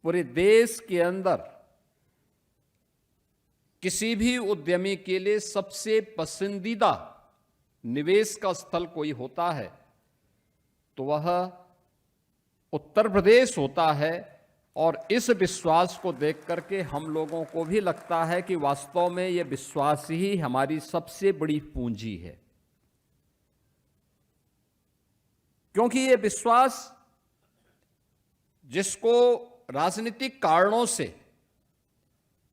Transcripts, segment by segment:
पूरे देश के अंदर किसी भी उद्यमी के लिए सबसे पसंदीदा निवेश का स्थल कोई होता है तो वह उत्तर प्रदेश होता है। और इस विश्वास को देख करके हम लोगों को भी लगता है कि वास्तव में यह विश्वास ही हमारी सबसे बड़ी पूंजी है, क्योंकि यह विश्वास जिसको राजनीतिक कारणों से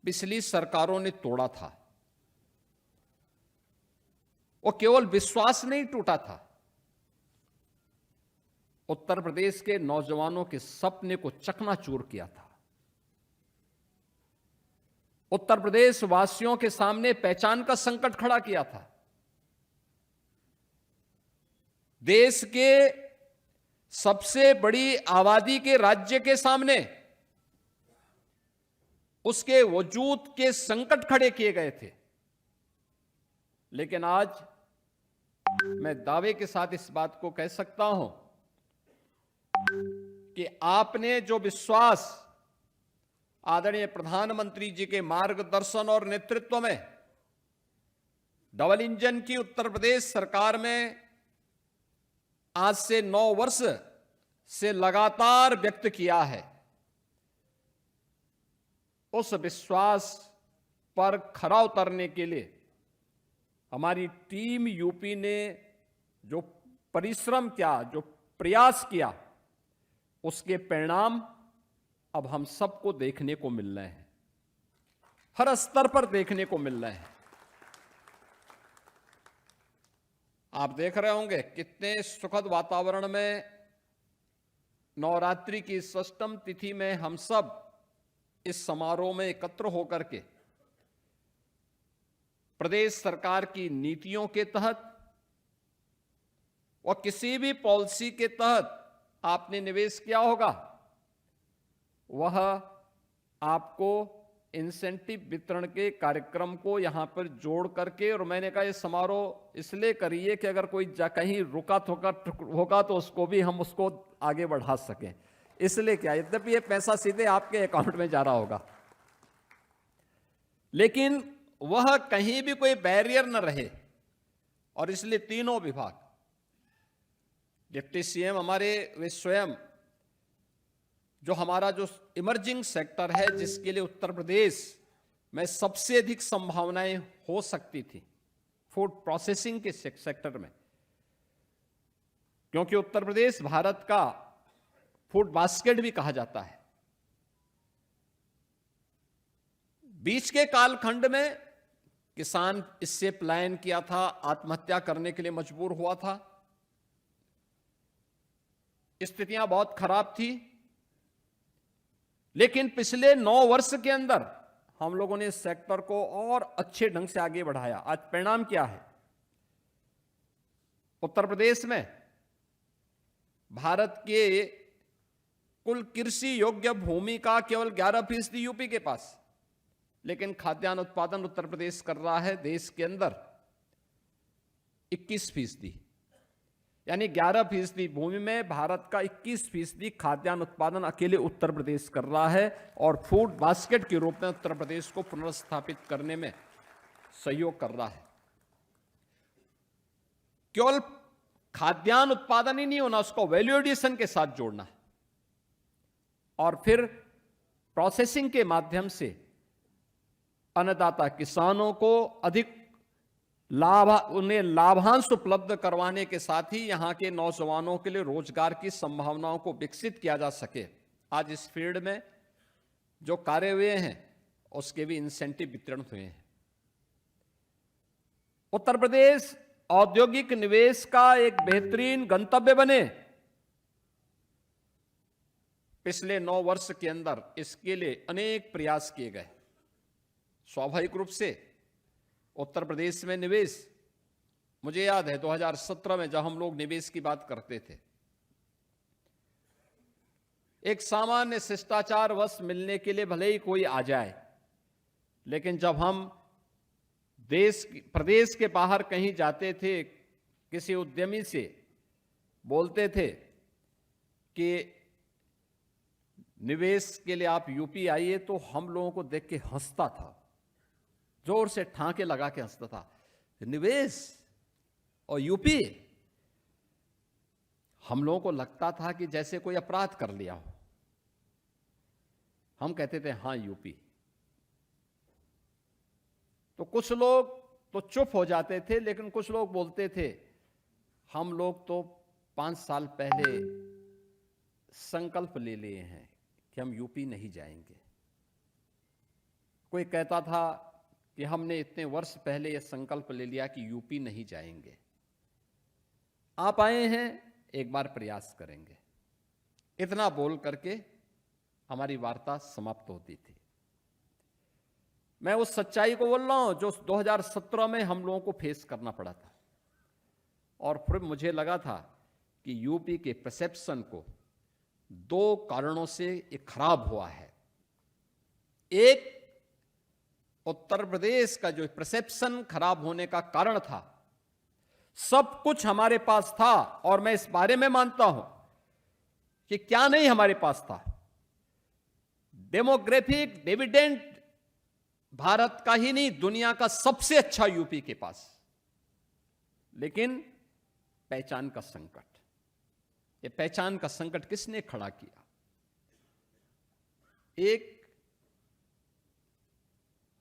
पिछली सरकारों ने तोड़ा था, वो केवल विश्वास नहीं टूटा था, उत्तर प्रदेश के नौजवानों के सपने को चकनाचूर किया था। उत्तर प्रदेश वासियों के सामने पहचान का संकट खड़ा किया था। देश के सबसे बड़ी आबादी के राज्य के सामने उसके वजूद के संकट खड़े किए गए थे। लेकिन आज मैं दावे के साथ इस बात को कह सकता हूं कि आपने जो विश्वास आदरणीय प्रधानमंत्री जी के मार्गदर्शन और नेतृत्व में डबल इंजन की उत्तर प्रदेश सरकार में आज से 9 वर्ष से लगातार व्यक्त किया है, उस विश्वास पर खरा उतरने के लिए हमारी टीम यूपी ने जो परिश्रम किया, जो प्रयास किया, उसके परिणाम अब हम सबको देखने को मिल रहे हैं, हर स्तर पर देखने को मिल रहे हैं। आप देख रहे होंगे कितने सुखद वातावरण में नवरात्रि की इस अष्टम तिथि में हम सब इस समारोह में एकत्र होकर के प्रदेश सरकार की नीतियों के तहत और किसी भी पॉलिसी के तहत आपने निवेश किया होगा, वह आपको इंसेंटिव वितरण के कार्यक्रम को यहां पर जोड़ करके, और मैंने कहा ये समारोह इसलिए करिए कि अगर कोई कहीं रुका होगा तो उसको भी हम उसको आगे बढ़ा सकें, इसलिए क्या, यद्यपि ये पैसा सीधे आपके अकाउंट में जा रहा होगा, लेकिन वह कहीं भी कोई बैरियर न रहे। और इसलिए तीनों विभाग, डिप्टी सीएम हमारे वे स्वयं, जो हमारा जो इमर्जिंग सेक्टर है जिसके लिए उत्तर प्रदेश में सबसे अधिक संभावनाएं हो सकती थी, फूड प्रोसेसिंग के सेक्टर में, क्योंकि उत्तर प्रदेश भारत का फूड बास्केट भी कहा जाता है। बीच के कालखंड में किसान इससे पलायन किया था, आत्महत्या करने के लिए मजबूर हुआ था, स्थितियां बहुत खराब थी, लेकिन पिछले 9 वर्ष के अंदर हम लोगों ने इस सेक्टर को और अच्छे ढंग से आगे बढ़ाया। आज परिणाम क्या है? उत्तर प्रदेश में भारत के कुल कृषि योग्य भूमि का केवल 11% यूपी के पास, लेकिन खाद्यान्न उत्पादन उत्तर प्रदेश कर रहा है देश के अंदर 21%, यानी 11% भूमि में भारत का 21% खाद्यान्न उत्पादन अकेले उत्तर प्रदेश कर रहा है, और फूड बास्केट के रूप में उत्तर प्रदेश को पुनर्स्थापित करने में सहयोग कर रहा है। केवल खाद्यान्न उत्पादन ही नहीं होना, उसको वैल्यू एडिशन के साथ जोड़ना है, और फिर प्रोसेसिंग के माध्यम से अन्नदाता किसानों को अधिक उन्हें लाभांश उपलब्ध करवाने के साथ ही यहां के नौजवानों के लिए रोजगार की संभावनाओं को विकसित किया जा सके। आज इस फील्ड में जो कार्य हुए हैं उसके भी इंसेंटिव वितरण हुए हैं। उत्तर प्रदेश औद्योगिक निवेश का एक बेहतरीन गंतव्य बने, पिछले 9 वर्ष के अंदर इसके लिए अनेक प्रयास किए गए। स्वाभाविक रूप से उत्तर प्रदेश में निवेश, मुझे याद है 2017 में जब हम लोग निवेश की बात करते थे, एक सामान्य शिष्टाचारवश मिलने के लिए भले ही कोई आ जाए, लेकिन जब हम प्रदेश के बाहर कहीं जाते थे, किसी उद्यमी से बोलते थे कि निवेश के लिए आप यूपी आइए, तो हम लोगों को देख के हंसता था, जोर से ठाके लगा के हंसता था। निवेश और यूपी, हम लोगों को लगता था कि जैसे कोई अपराध कर लिया हो। हम कहते थे हां यूपी। तो कुछ लोग तो चुप हो जाते थे, लेकिन कुछ लोग बोलते थे हम लोग तो 5 साल पहले संकल्प ले लिए हैं कि हम यूपी नहीं जाएंगे। कोई कहता था कि हमने इतने वर्ष पहले यह संकल्प ले लिया कि यूपी नहीं जाएंगे। आप आए हैं, एक बार प्रयास करेंगे। इतना बोल करके हमारी वार्ता समाप्त होती थी। मैं उस सच्चाई को बोल रहा हूं जो 2017 में हम लोगों को फेस करना पड़ा था। और फिर मुझे लगा था कि यूपी के परसेप्शन को 2 कारणों से ये खराब हुआ है। एक, उत्तर प्रदेश का जो परसेप्शन खराब होने का कारण था, सब कुछ हमारे पास था, और मैं इस बारे में मानता हूं कि क्या नहीं हमारे पास था। डेमोग्राफिक डिविडेंड भारत का ही नहीं, दुनिया का सबसे अच्छा यूपी के पास। लेकिन पहचान का संकट, ये पहचान का संकट किसने खड़ा किया? एक,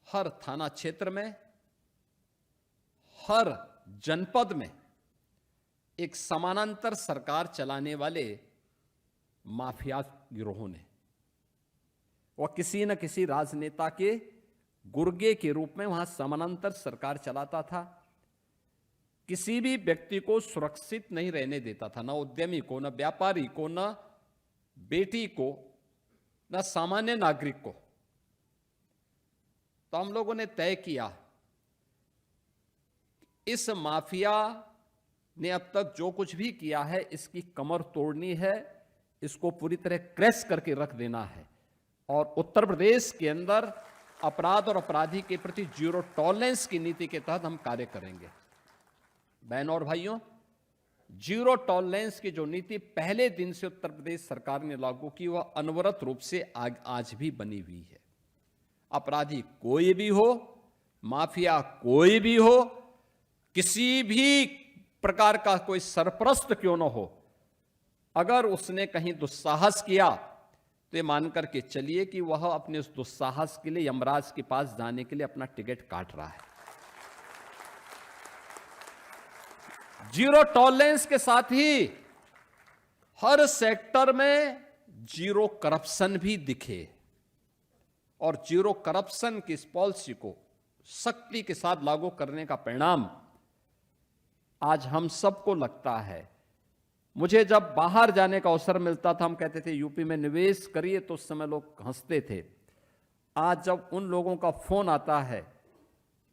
हर थाना क्षेत्र में, हर जनपद में एक समानांतर सरकार चलाने वाले माफिया गिरोहों ने, वह किसी न किसी राजनेता के गुर्गे के रूप में वहां समानांतर सरकार चलाता था। किसी भी व्यक्ति को सुरक्षित नहीं रहने देता था, ना उद्यमी को, ना व्यापारी को, ना बेटी को, ना सामान्य नागरिक को। तो हम लोगों ने तय किया, इस माफिया ने अब तक जो कुछ भी किया है, इसकी कमर तोड़नी है, इसको पूरी तरह क्रैश करके रख देना है। और उत्तर प्रदेश के अंदर अपराध और अपराधी के प्रति 0 टॉलरेंस की नीति के तहत हम कार्य करेंगे। बहनों और भाइयों, 0 टॉलरेंस की जो नीति पहले दिन से उत्तर प्रदेश सरकार ने लागू की, वह अनवरत रूप से आज भी बनी हुई है। अपराधी कोई भी हो, माफिया कोई भी हो, किसी भी प्रकार का कोई सरपरस्त क्यों न हो, अगर उसने कहीं दुस्साहस किया तो ये मान करके चलिए कि वह अपने उस दुस्साहस के लिए यमराज के पास जाने के लिए अपना टिकट काट रहा है। 0 टॉलरेंस के साथ ही हर सेक्टर में 0 करप्शन भी दिखे, और 0 करप्शन की इस पॉलिसी को सख्ती के साथ लागू करने का परिणाम आज हम सबको लगता है। मुझे जब बाहर जाने का अवसर मिलता था, हम कहते थे यूपी में निवेश करिए, तो उस समय लोग हंसते थे। आज जब उन लोगों का फोन आता है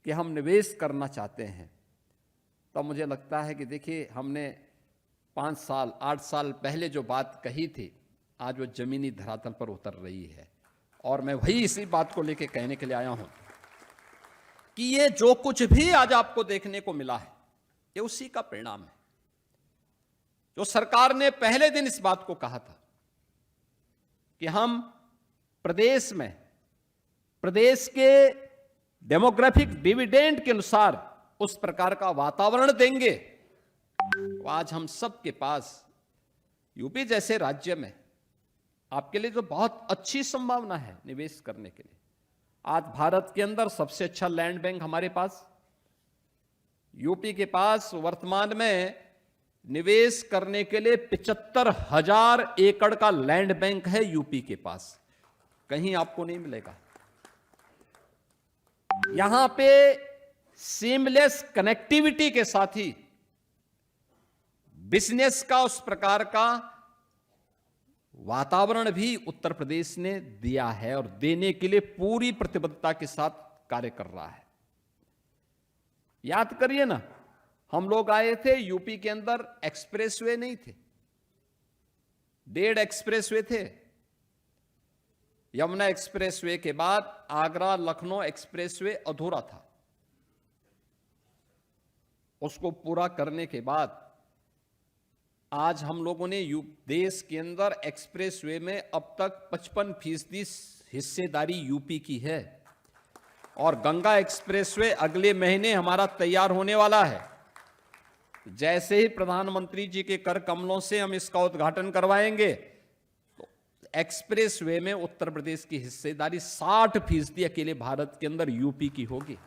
कि हम निवेश करना चाहते हैं, तब मुझे लगता है कि देखिए, हमने 5 साल 8 साल पहले जो बात कही थी, आज वो जमीनी धरातल पर उतर रही है। और मैं वही इसी बात को लेकर कहने के लिए आया हूं कि ये जो कुछ भी आज आपको देखने को मिला है, ये उसी का परिणाम है। जो सरकार ने पहले दिन इस बात को कहा था कि हम प्रदेश में, प्रदेश के डेमोग्राफिक डिविडेंड के अनुसार उस प्रकार का वातावरण देंगे, तो आज हम सब के पास यूपी जैसे राज्य में आपके लिए तो बहुत अच्छी संभावना है निवेश करने के लिए। आज भारत के अंदर सबसे अच्छा लैंड बैंक हमारे पास, यूपी के पास वर्तमान में निवेश करने के लिए 75,000 एकड़ का लैंड बैंक है यूपी के पास, कहीं आपको नहीं मिलेगा। यहां पे सीमलेस कनेक्टिविटी के साथ ही बिजनेस का उस प्रकार का वातावरण भी उत्तर प्रदेश ने दिया है, और देने के लिए पूरी प्रतिबद्धता के साथ कार्य कर रहा है। याद करिए ना, हम लोग आए थे, यूपी के अंदर एक्सप्रेसवे नहीं थे, 1.5 एक्सप्रेसवे थे। यमुना एक्सप्रेसवे के बाद आगरा लखनऊ एक्सप्रेसवे अधूरा था। उसको पूरा करने के बाद आज हम लोगों ने देश के अंदर एक्सप्रेसवे में अब तक 55% हिस्सेदारी यूपी की है और गंगा एक्सप्रेसवे अगले महीने हमारा तैयार होने वाला है। जैसे ही प्रधानमंत्री जी के कर कमलों से हम इसका उद्घाटन करवाएंगे तो एक्सप्रेसवे में उत्तर प्रदेश की हिस्सेदारी 60% अकेले भारत के अंदर यूपी की होगी।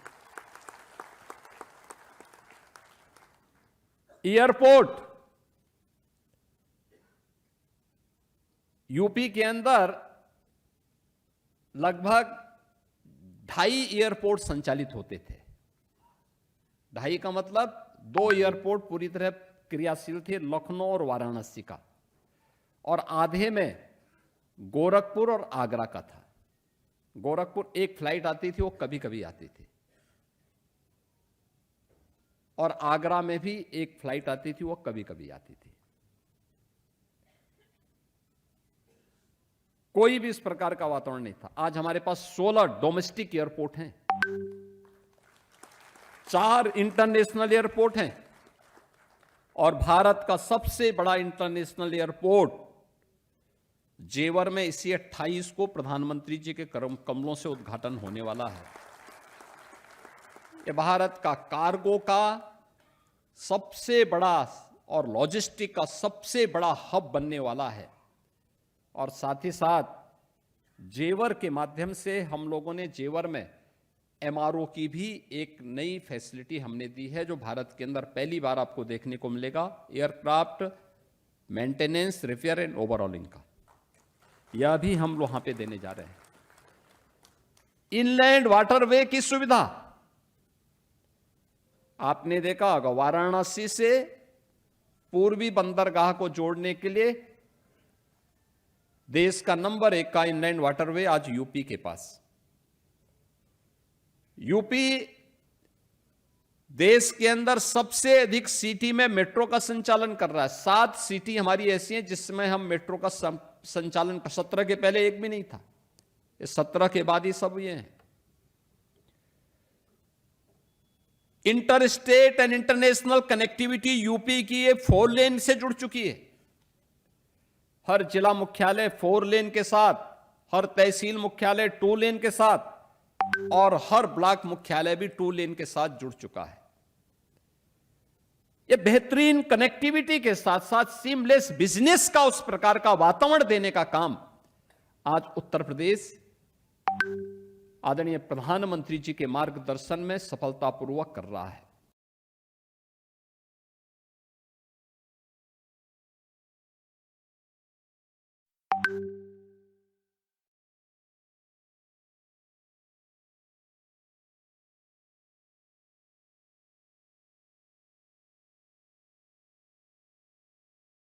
एयरपोर्ट यूपी के अंदर लगभग 2.5 एयरपोर्ट संचालित होते थे। 2.5 का मतलब 2 एयरपोर्ट पूरी तरह क्रियाशील थे, लखनऊ और वाराणसी का, और आधे में गोरखपुर और आगरा का था। गोरखपुर एक फ्लाइट आती थी, वो कभी कभी आती थी, और आगरा में भी एक फ्लाइट आती थी, वो कभी कभी आती थी। कोई भी इस प्रकार का वातावरण नहीं था। आज हमारे पास 16 डोमेस्टिक एयरपोर्ट हैं, 4 इंटरनेशनल एयरपोर्ट हैं, और भारत का सबसे बड़ा इंटरनेशनल एयरपोर्ट जेवर में इसी 28 को प्रधानमंत्री जी के कमलों से उद्घाटन होने वाला है। यह भारत का कार्गो का सबसे बड़ा और लॉजिस्टिक का सबसे बड़ा हब बनने वाला है। और साथ ही साथ जेवर के माध्यम से हम लोगों ने जेवर में एमआरओ की भी एक नई फैसिलिटी हमने दी है, जो भारत के अंदर पहली बार आपको देखने को मिलेगा। Aircraft maintenance, repair and overhauling का यह भी हम वहां पे देने जा रहे हैं। इनलैंड वाटरवे की सुविधा आपने देखा होगा, वाराणसी से पूर्वी बंदरगाह को जोड़ने के लिए देश का नंबर 1 का इनलैंड वाटरवे आज यूपी के पास। यूपी देश के अंदर सबसे अधिक सिटी में मेट्रो का संचालन कर रहा है। 7 सिटी हमारी ऐसी हैं जिसमें हम मेट्रो का संचालन, 17 के पहले एक भी नहीं था, ये 17 के बाद ही सब ये हैं। Inter state and international connectivity UP की ये 4 लेन से जुड़ चुकी है। हर जिला मुख्यालय 4 लेन के साथ, हर तहसील मुख्यालय 2 लेन के साथ, और हर ब्लॉक मुख्यालय भी 2 लेन के साथ जुड़ चुका है। यह बेहतरीन कनेक्टिविटी के साथ साथ सीमलेस बिजनेस का उस प्रकार का वातावरण देने का काम आज उत्तर प्रदेश आदरणीय प्रधानमंत्री जी के मार्गदर्शन में सफलतापूर्वक कर रहा है।